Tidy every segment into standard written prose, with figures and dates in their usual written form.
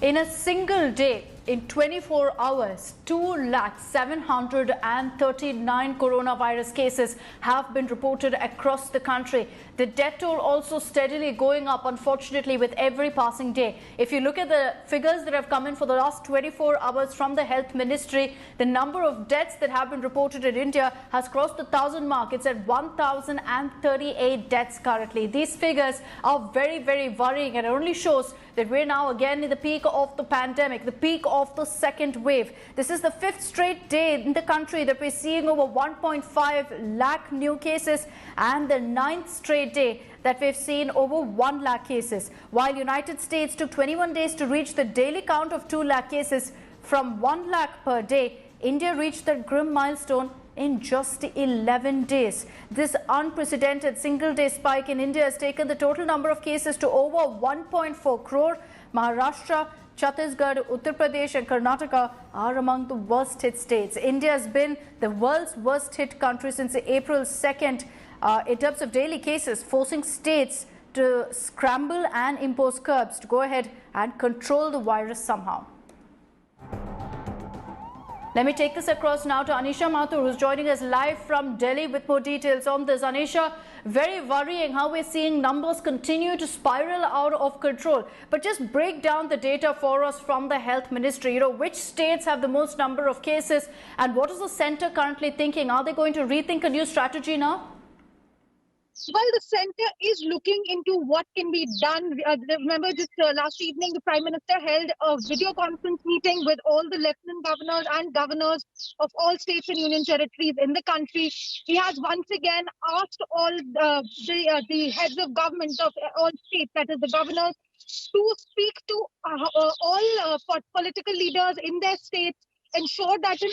In a single day, in 24 hours, 2,739 coronavirus cases have been reported across the country. The death toll also steadily going up, unfortunately, with every passing day. If you look at the figures that have come in for the last 24 hours from the Health Ministry, the number of deaths that have been reported in India has crossed the 1,000 mark. It's at 1,038 deaths currently. These figures are very, very worrying, and it only shows that we're now again in the peak of the pandemic, the peak of the second wave. This is the 5th straight day in the country that we're seeing over 1.5 lakh new cases, and the 9th straight day that we've seen over 1 lakh cases. While United States took 21 days to reach the daily count of 2 lakh cases from 1 lakh per day, India reached that grim milestone in just 11 days. This unprecedented single-day spike in India has taken the total number of cases to over 1.4 crore. Maharashtra, Chhattisgarh, Uttar Pradesh and Karnataka are among the worst hit states. India has been the world's worst hit country since April 2nd in terms of daily cases, forcing states to scramble and impose curbs to go ahead and control the virus somehow. Let me take this across now to Anisha Mathur, who's joining us live from Delhi with more details on this. Anisha, very worrying how we're seeing numbers continue to spiral out of control. But just break down the data for us from the Health Ministry. You know, which states have the most number of cases, and what is the centre currently thinking? Are they going to rethink a new strategy now? Well, the centre is looking into what can be done. Remember, just last evening, the Prime Minister held a video conference meeting with all the lieutenant governors and governors of all states and union territories in the country. He has once again asked all the heads of government of all states, that is the governors, to speak to all political leaders in their states, ensure that an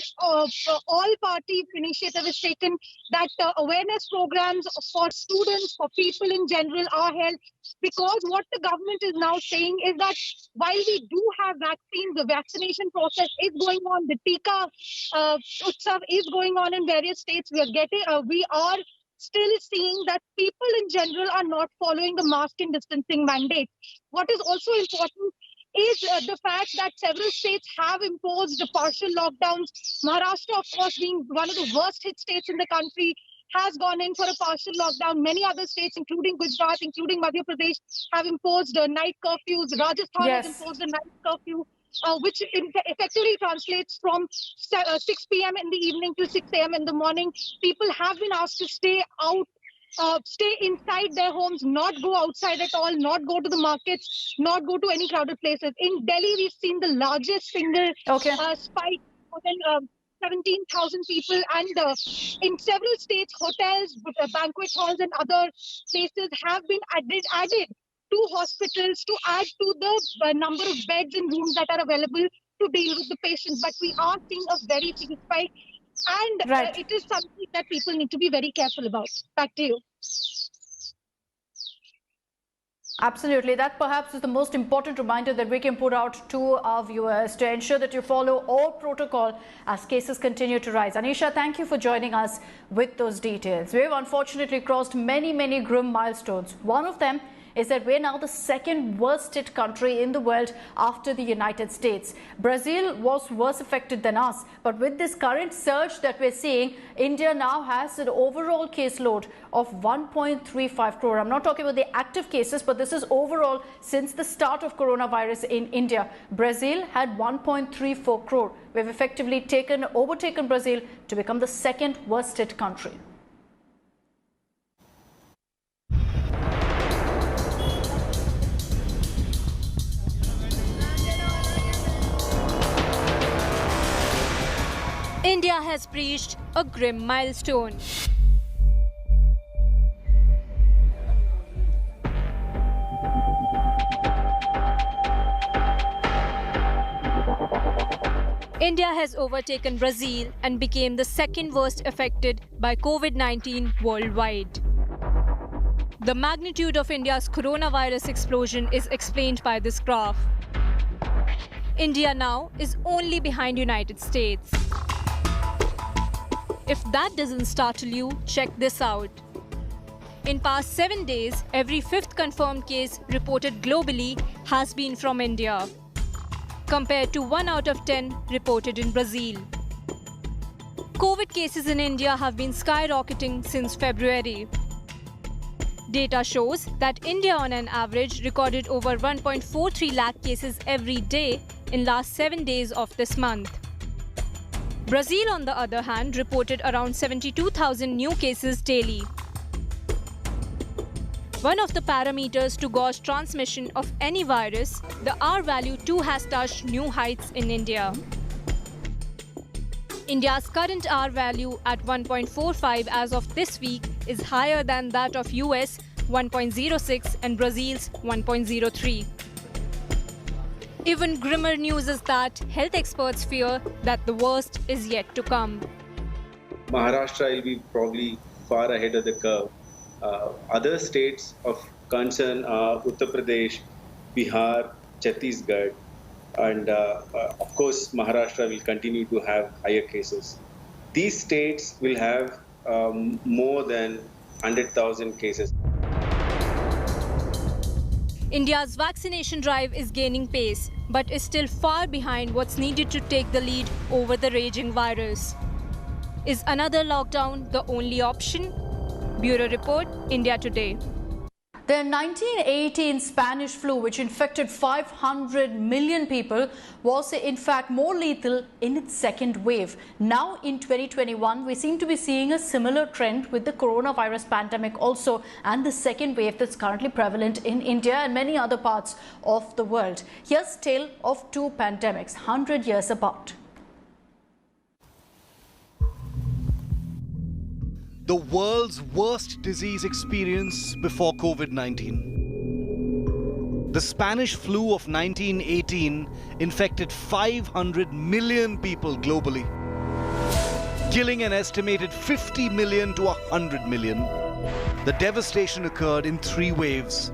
all-party initiative is taken, that awareness programs for students, for people in general are held. Because what the government is now saying is that while we do have vaccines, the vaccination process is going on, the Tika Utsav is going on in various states. We are still seeing that people in general are not following the mask and distancing mandate. What is also important is the fact that several states have imposed partial lockdowns. Maharashtra, of course, being one of the worst hit states in the country, has gone in for a partial lockdown. Many other states, including Gujarat, including Madhya Pradesh, have imposed night curfews. Rajasthan has imposed a night curfew, which effectively translates from 6 p.m. in the evening to 6 a.m. in the morning. People have been asked to stay out, stay inside their homes, not go outside at all, not go to the markets, not go to any crowded places. In Delhi, we've seen the largest single spike, more than 17,000 people, and in several states, hotels, banquet halls and other places have been added to hospitals to add to the number of beds and rooms that are available to deal with the patients. But we are seeing a very big spike, and it is something that people need to be very careful about. Back to you. Absolutely. That perhaps is the most important reminder that we can put out to our viewers to ensure that you follow all protocol as cases continue to rise. Anisha, thank you for joining us with those details. We've unfortunately crossed many grim milestones. One of them is that we're now the second worst hit country in the world after the United States. Brazil was worse affected than us, but with this current surge that we're seeing, India now has an overall caseload of 1.35 crore. I'm not talking about the active cases, but this is overall since the start of coronavirus in India. Brazil had 1.34 crore. We've effectively overtaken Brazil to become the second worst hit country. India has reached a grim milestone. India has overtaken Brazil and became the second worst affected by COVID-19 worldwide. The magnitude of India's coronavirus explosion is explained by this graph. India now is only behind United States. If that doesn't startle you, check this out. In past 7 days, every 5th confirmed case reported globally has been from India. compared to 1 out of 10 reported in Brazil. COVID cases in India have been skyrocketing since February. Data shows that India on an average recorded over 1.43 lakh cases every day in last 7 days of this month. Brazil, on the other hand, reported around 72,000 new cases daily. One of the parameters to gauge transmission of any virus, the R value too has touched new heights in India. India's current R value at 1.45 as of this week is higher than that of US 1.06 and Brazil's 1.03. Even grimmer news is that health experts fear that the worst is yet to come. Maharashtra will be probably far ahead of the curve. Other states of concern are Uttar Pradesh, Bihar, Chhattisgarh, and of course Maharashtra will continue to have higher cases. These states will have more than 100,000 cases. India's vaccination drive is gaining pace, but is still far behind what's needed to take the lead over the raging virus. Is another lockdown the only option? Bureau Report, India Today. The 1918 Spanish flu, which infected 500 million people, was in fact more lethal in its second wave. Now in 2021, we seem to be seeing a similar trend with the coronavirus pandemic also, and the second wave that's currently prevalent in India and many other parts of the world. Here's a tale of two pandemics, 100 years apart. The world's worst disease experience before COVID-19. The Spanish flu of 1918 infected 500 million people globally, killing an estimated 50 million to 100 million. The devastation occurred in 3 waves,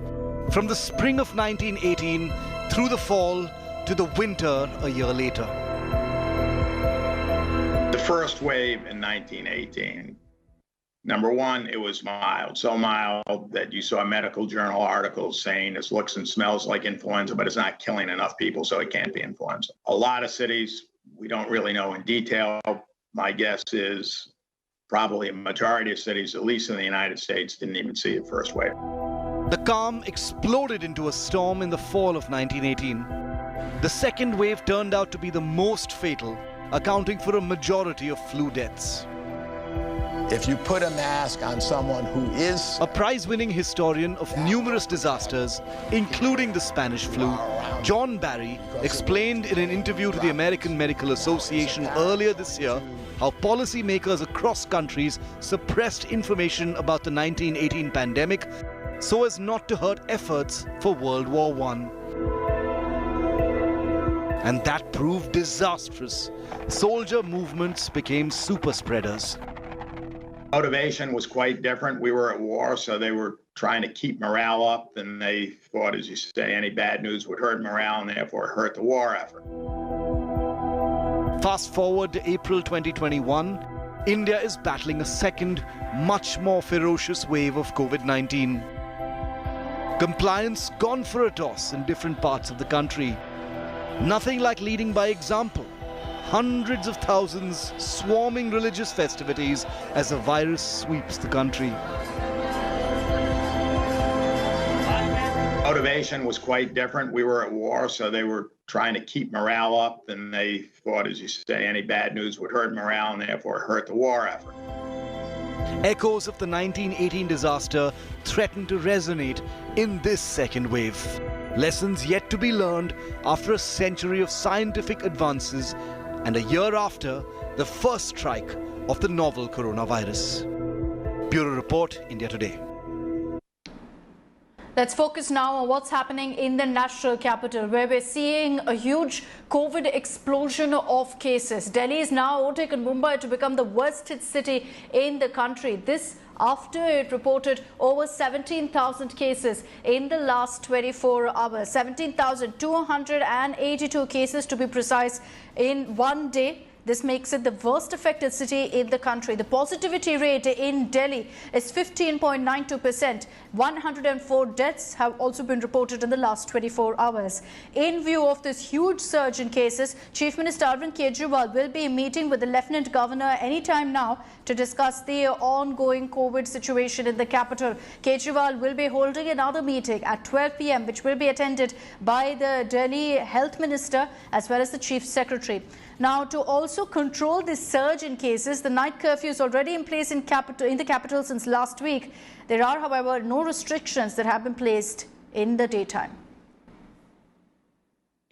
from the spring of 1918 through the fall to the winter a year later. The first wave in 1918. Number one, it was mild, so mild that you saw medical journal articles saying this looks and smells like influenza, but it's not killing enough people, so it can't be influenza. A lot of cities, we don't really know in detail. My guess is probably a majority of cities, at least in the United States, didn't even see the first wave. The calm exploded into a storm in the fall of 1918. The second wave turned out to be the most fatal, accounting for a majority of flu deaths. If you put a mask on someone who is a prize-winning historian of numerous disasters, including the Spanish flu, John Barry explained in an interview to the American Medical Association earlier this year how policymakers across countries suppressed information about the 1918 pandemic so as not to hurt efforts for World War I. And that proved disastrous. Soldier movements became super spreaders. Motivation was quite different. We were at war, so they were trying to keep morale up, and they thought, as you say, any bad news would hurt morale and therefore hurt the war effort. Fast forward to April 2021, India is battling a second, much more ferocious wave of COVID-19. Compliance gone for a toss in different parts of the country. Nothing like leading by example. Hundreds of thousands swarming religious festivities as the virus sweeps the country. Motivation was quite different. We were at war, so they were trying to keep morale up, and they thought, as you say, any bad news would hurt morale and therefore hurt the war effort. Echoes of the 1918 disaster threaten to resonate in this second wave. Lessons yet to be learned after a century of scientific advances and a year after the first strike of the novel coronavirus. Bureau Report, India Today. Let's focus now on what's happening in the national capital, where we're seeing a huge COVID explosion of cases. Delhi is now overtaken Mumbai to become the worst hit city in the country. This after it reported over 17,000 cases in the last 24 hours. 17,282 cases to be precise in one day. This makes it the worst affected city in the country. The positivity rate in Delhi is 15.92%. 104 deaths have also been reported in the last 24 hours. In view of this huge surge in cases, Chief Minister Arvind Kejriwal will be meeting with the Lieutenant Governor anytime now to discuss the ongoing COVID situation in the capital. Kejriwal will be holding another meeting at 12 p.m. which will be attended by the Delhi Health Minister as well as the Chief Secretary. Now, to also control this surge in cases, the night curfew is already in place in the capital since last week. There are, however, no restrictions that have been placed in the daytime.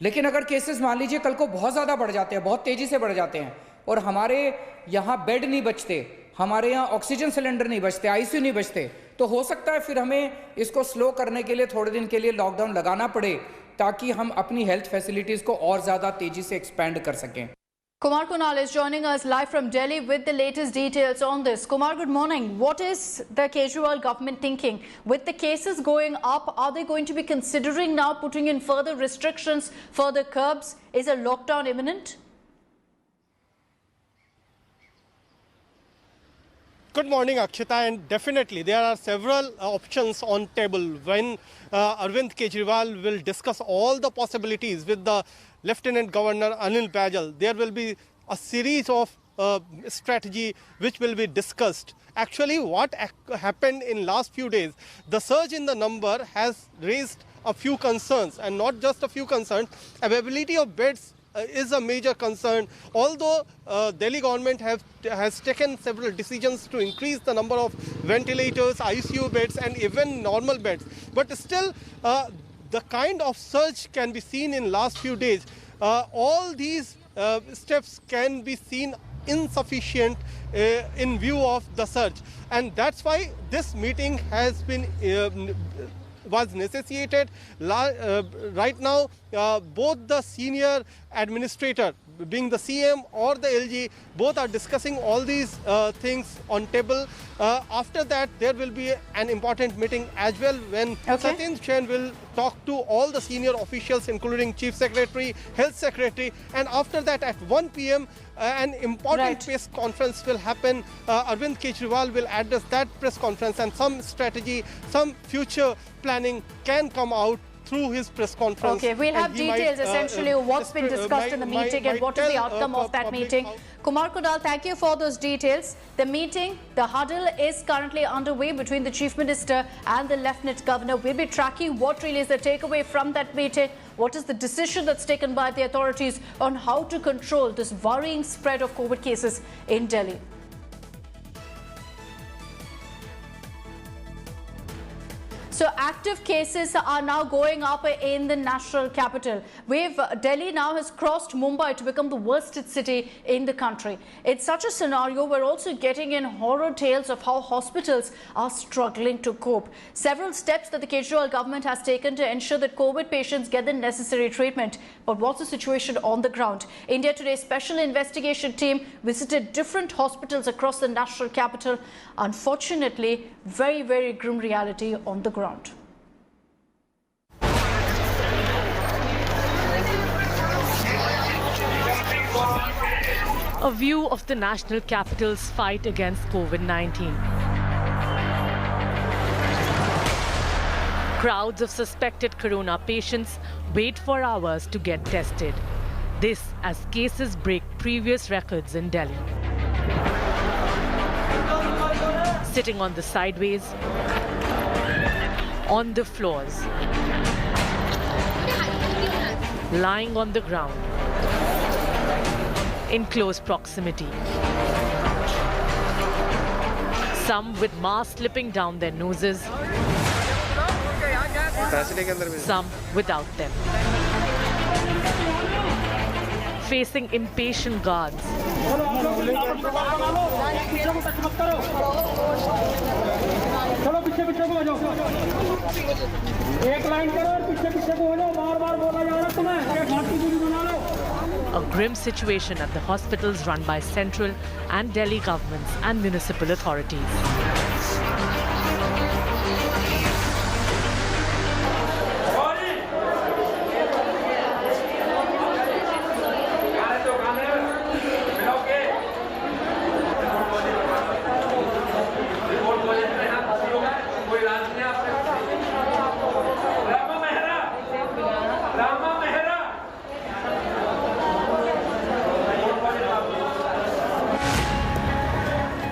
लेकिन अगर cases मान लीजिए कल को बहुत ज़्यादा बढ़ जाते हैं, बहुत तेज़ी से बढ़ जाते हैं और हमारे यहाँ बेड नहीं बचते, हमारे यहाँ ऑक्सीजन सिलेंडर नहीं बचते, आईसीयू नहीं बचते, तो हो सकता है फिर हमें इसको स्लो करने के लिए थोड़े दिन के लिए लॉकडाउन लगाना पड़े ताकि हम अपनी हेल्थ फैसिलिटीज़ को और ज़्यादा तेज़ी से एक्सपेंड कर सकें. Kumar Kunal is joining us live from Delhi with the latest details on this. Kumar, good morning. What is the Kejriwal government thinking? With the cases going up, are they going to be considering now putting in further restrictions, further curbs? Is a lockdown imminent? Good morning, Akshita, and definitely there are several options on table when Arvind Kejriwal will discuss all the possibilities with the Lieutenant Governor Anil Baijal. There will be a series of strategy which will be discussed. Actually, what happened in last few days, the surge in the number has raised a few concerns, and not just a few concerns. Availability of beds is a major concern. Although Delhi government has taken several decisions to increase the number of ventilators, ICU beds and even normal beds, but still the kind of surge can be seen in last few days. All these steps can be seen insufficient in view of the surge, and that's why this meeting has been was necessitated. Right now, both the senior administrator, being the CM or the LG, both are discussing all these things on table. After that, there will be an important meeting as well when Satyen Jain will talk to all the senior officials, including Chief Secretary, Health Secretary, and after that at 1 p.m. An important press conference will happen. Arvind Kejriwal will address that press conference, and some strategy, some future planning can come out through his press conference. Okay, we'll have details essentially of what's been discussed in the meeting and what is the outcome of that meeting. Kumar Kunal, thank you for those details. The meeting, the huddle is currently underway between the Chief Minister and the Lieutenant Governor. We'll be tracking what really is the takeaway from that meeting. What is the decision that's taken by the authorities on how to control this worrying spread of COVID cases in Delhi? So active cases are now going up in the national capital. Delhi now has crossed Mumbai to become the worst city in the country. In such a scenario, we're also getting in horror tales of how hospitals are struggling to cope. Several steps that the Kejriwal government has taken to ensure that COVID patients get the necessary treatment. But what's the situation on the ground? India Today's special investigation team visited different hospitals across the national capital. Unfortunately, very, very grim reality on the ground. A view of the national capital's fight against COVID-19. Crowds of suspected corona patients wait for hours to get tested. This as cases break previous records in Delhi. Sitting on the sideways, on the floors, lying on the ground, in close proximity. Some with masks slipping down their noses, some without them. Facing impatient guards. A grim situation at the hospitals run by central and Delhi governments and municipal authorities.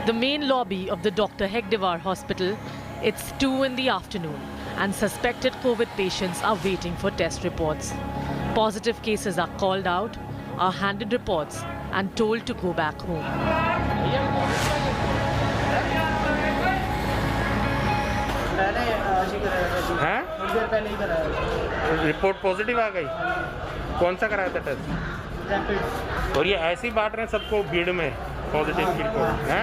The main lobby of the Dr. Hegdewar Hospital, it's 2 in the afternoon and suspected COVID patients are waiting for test reports. Positive cases are called out, are handed reports and told to go back home. Report positive आ गई। कौन सा कराया था test? और ये ऐसे ही बांट रहे हैं सबको भीड़ में पॉजिटिव की रिपोर्ट है?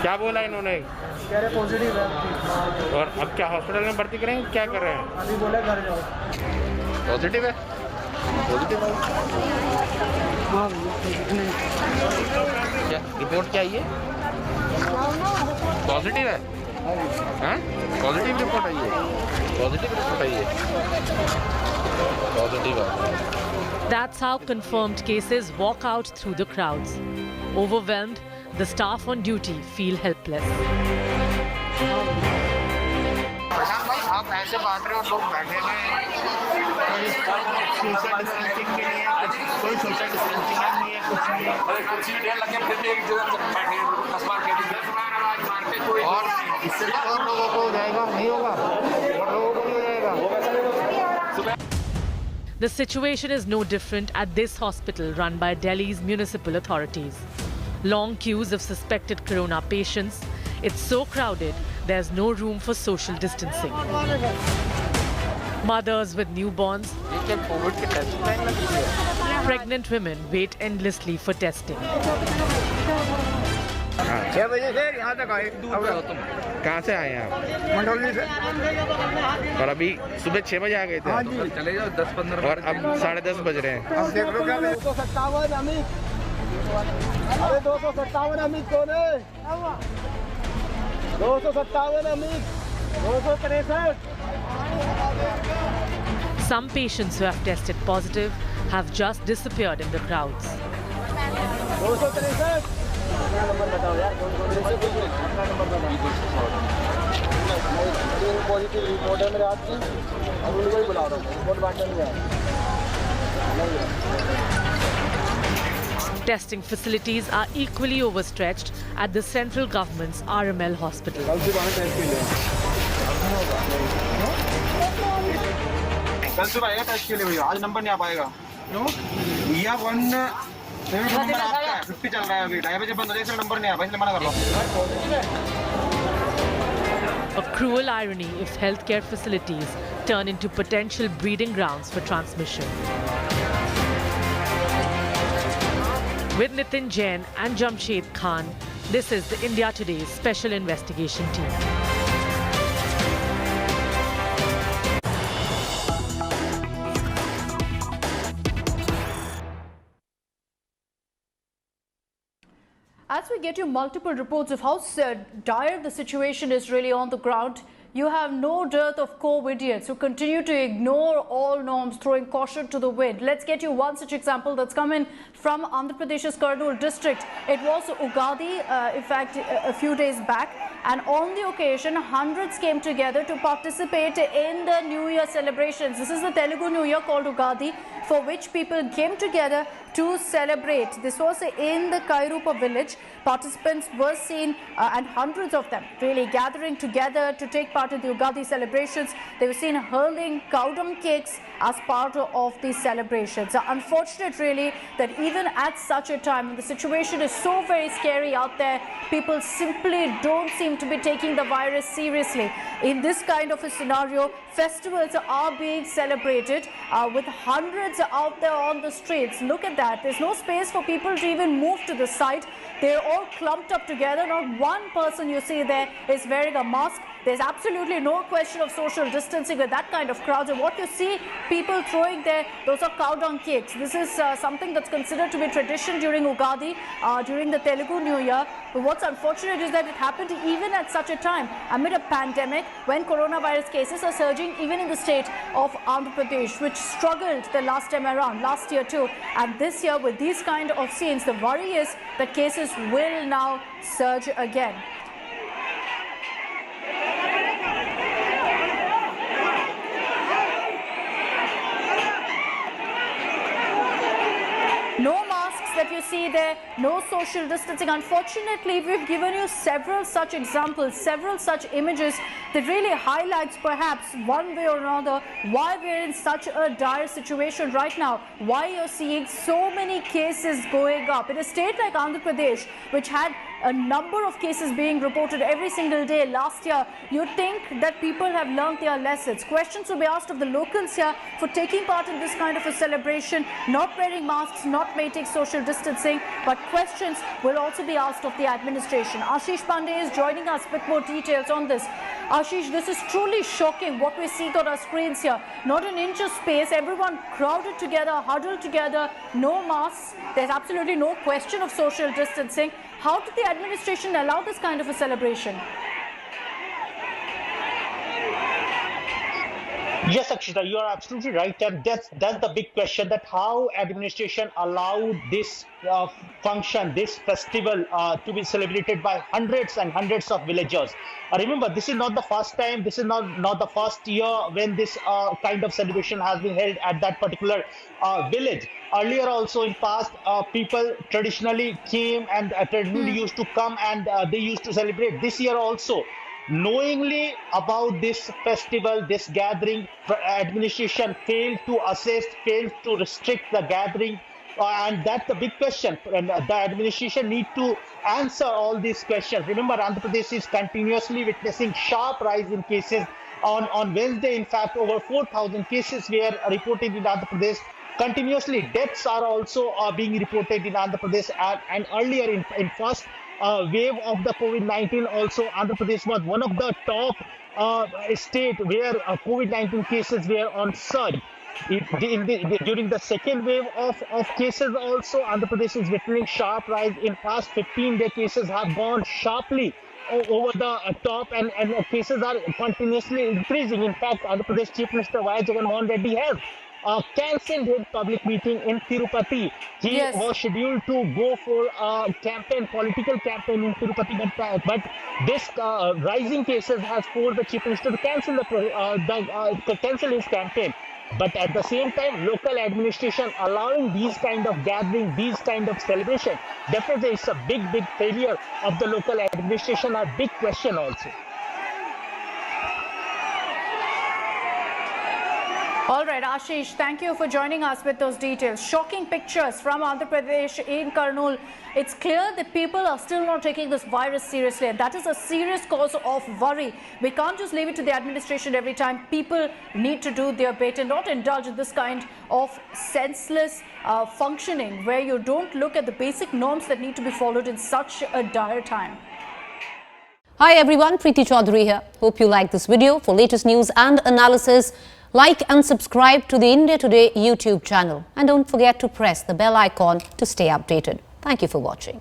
क्या बोला इन्होंने? कह रहे पॉजिटिव है। और अब क्या हॉस्पिटल में भर्ती करेंगे? क्या कर रहे हैं? अभी बोले घर जाओ। पॉजिटिव है? पॉजिटिव है? क्या रिपोर्ट क्या है? पॉजिटिव है? हाँ? पॉजिटिव रिपोर्ट आई है। पॉजिटिव रिपोर्ट आई है। पॉजिटिव है। That's how confirmed cases walk out through the crowds. Overwhelmed, the staff on duty feel helpless. आप ऐसे बांट रहे हो, लोग बैठे हुए हैं, कोई सोशल डिस्टेंसिंग के लिए कोई सोशल डिस्टेंसिंग नहीं है, कुछ नहीं है। कुर्सी भी ढेर लगे, फिर भी एक जगह बैठे 10 बार कह दी, 10 बार आवाज मारते कोई। और इससे तो और लोगों को हो जाएगा, नहीं होगा, और लोगों को नहीं हो जाएगा। The situation is no different at this hospital run by Delhi's municipal authorities. Long queues of suspected corona patients. It's so crowded, there's no room for social distancing. Mothers with newborns, pregnant women wait endlessly for testing. 6 बजे से यहाँ तक आए। कहाँ से आए हैं आप? मंडौली से। और अभी सुबह 6 बजे आ गए थे? हाँ जी। चले जाओ 10-15। और अब 10:30 बज रहे हैं। अब देख लो क्या 257 अमित। अरे 257 अमित कौन है? 257 Amit. 263। Some patients who have tested positive have just disappeared in the crowds. 263। Number बताओ यार, पॉजिटिव रिपोर्ट है मेरे हाथ में। अब उनको ही बुला रहा हूँ, रिपोर्ट बांटने नहीं आया। Testing facilities are equally overstretched at the central government's RML hospital. कल सुबह आएगा टेस्ट के लिए भैया, आज नंबर नहीं आ पाएगा। क्यों? भैया 1 नंबर आपका है, 50 चल रहा है अभी, 2:30 बजे बंद हो जाएगा, नंबर नहीं आ पाएगा, इसलिए मना कर रहा हूँ। A cruel irony if healthcare facilities turn into potential breeding grounds for transmission. With Nitin Jain and Jamshed Khan, this is the India Today Special Investigation Team. As we get you multiple reports of how dire the situation is really on the ground, you have no dearth of COVID-ians who continue to ignore all norms, throwing caution to the wind. Let's get you one such example that's come in from Andhra Pradesh's Kurnool district. It was Ugadi, in fact, a few days back. And on the occasion, hundreds came together to participate in the New Year celebrations. This is the Telugu New Year called Ugadi, for which people came together to celebrate. This was in the Kairupa village. Participants were seen and hundreds of them really gathering together to take part in the Ugadi celebrations. They were seen hurling cow dung cakes as part of these celebrations. Unfortunate really that even at such a time, the situation is so very scary out there, people simply don't seem to be taking the virus seriously. In this kind of a scenario, festivals are being celebrated with hundreds out there on the streets. Look at that. There's no space for people to even move to the side. They're all clumped up together. Not one person you see there is wearing a mask. There's absolutely no question of social distancing with that kind of crowds. And what you see people throwing there, those are cow dung cakes. This is something that's considered to be tradition during Ugadi, during the Telugu New Year. But what's unfortunate is that it happened even at such a time, amid a pandemic, when coronavirus cases are surging even in the state of Andhra Pradesh, which struggled the last time around, last year too. And this year, with these kind of scenes, the worry is that cases will now surge again. No masks that you see there, no social distancing. Unfortunately, we've given you several such examples, several such images that really highlights perhaps one way or another why we're in such a dire situation right now, why you're seeing so many cases going up. In a state like Andhra Pradesh, which had a number of cases being reported every single day last year, you think that people have learned their lessons. Questions will be asked of the locals here for taking part in this kind of a celebration, not wearing masks, not maintaining social distancing, but questions will also be asked of the administration. Ashish Pandey is joining us with more details on this. Ashish, this is truly shocking what we're seeing on our screens here. Not an inch of space, everyone crowded together, huddled together, no masks. There's absolutely no question of social distancing. How did the administration allow this kind of a celebration? Yes, Akshita, you are absolutely right, and that's the big question, that how administration allowed this function, this festival to be celebrated by hundreds and hundreds of villagers. Remember, this is not the first time, this is not the first year when this kind of celebration has been held at that particular village. Earlier also in past, people traditionally came and traditionally used to come and they used to celebrate. This year also, knowingly about this festival, this gathering, administration failed to assess, failed to restrict the gathering, and that's the big question. And the administration need to answer all these questions. Remember, Andhra Pradesh is continuously witnessing sharp rise in cases. On Wednesday, in fact, over 4,000 cases were reported in Andhra Pradesh. Continuously, deaths are also being reported in Andhra Pradesh, and earlier in first wave of the COVID-19 also, Andhra Pradesh was one of the top state where COVID-19 cases were on surge. During the second wave of cases also, Andhra Pradesh is witnessing sharp rise. In past 15-day cases have gone sharply over the top, and cases are continuously increasing. In fact, Andhra Pradesh Chief Minister Y. Jagannath Reddy has cancelled his public meeting in Tirupati. He was scheduled to go for a political campaign in Tirupati, but this rising cases has forced the Chief Minister to cancel his campaign. But at the same time, local administration allowing these kind of gatherings, these kind of celebration, definitely it's a big failure of the local administration, a big question also. All right, Ashish, thank you for joining us with those details. Shocking pictures from Andhra Pradesh in Kurnool. It's clear that people are still not taking this virus seriously, and that is a serious cause of worry. We can't just leave it to the administration every time. People need to do their bit and not indulge in this kind of senseless functioning where you don't look at the basic norms that need to be followed in such a dire time. Hi everyone, Preeti Chaudhary here. Hope you like this video. For latest news and analysis, like and subscribe to the India Today YouTube channel. And don't forget to press the bell icon to stay updated. Thank you for watching.